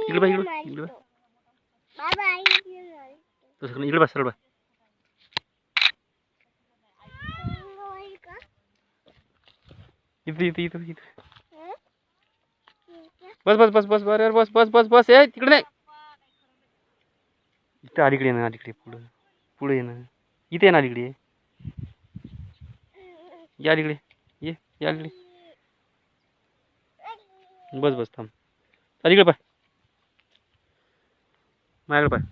इकडे बा इकडे तसं इकडे बस सरळ बस इथे इथे इथे इथे बस बस बस बस बरं बस बस बस बस ए तिकडे नाही इथं अलीकडे ना अलीकडे पुढे पुढे ये ना इथे ना अलीकडे या अलीकडे ये या अलीकडे बस बस थांब अलीकडे पाय माझ्याकडे पाय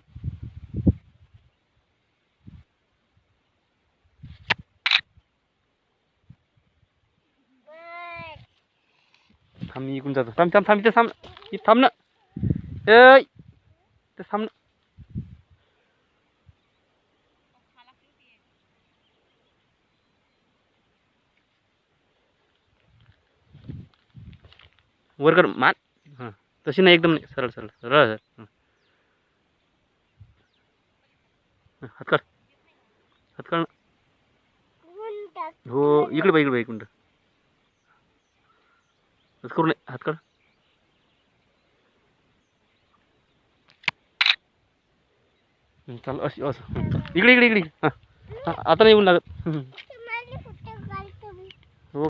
थांब मी इकडून जातो थांब थांब थांब इथे थांब इथे थांब ना ए इथे थांब ना वर कर मान हां तशी नाही एकदम नाही सरळ सरळ सरळ हात काढ हात काढ हो इकडे बाई इकडे बाई एक मिनटं असं करू नये हात काढ चाल अशी असं इकडे इकडे इकडे हां आता नाही येऊन लागत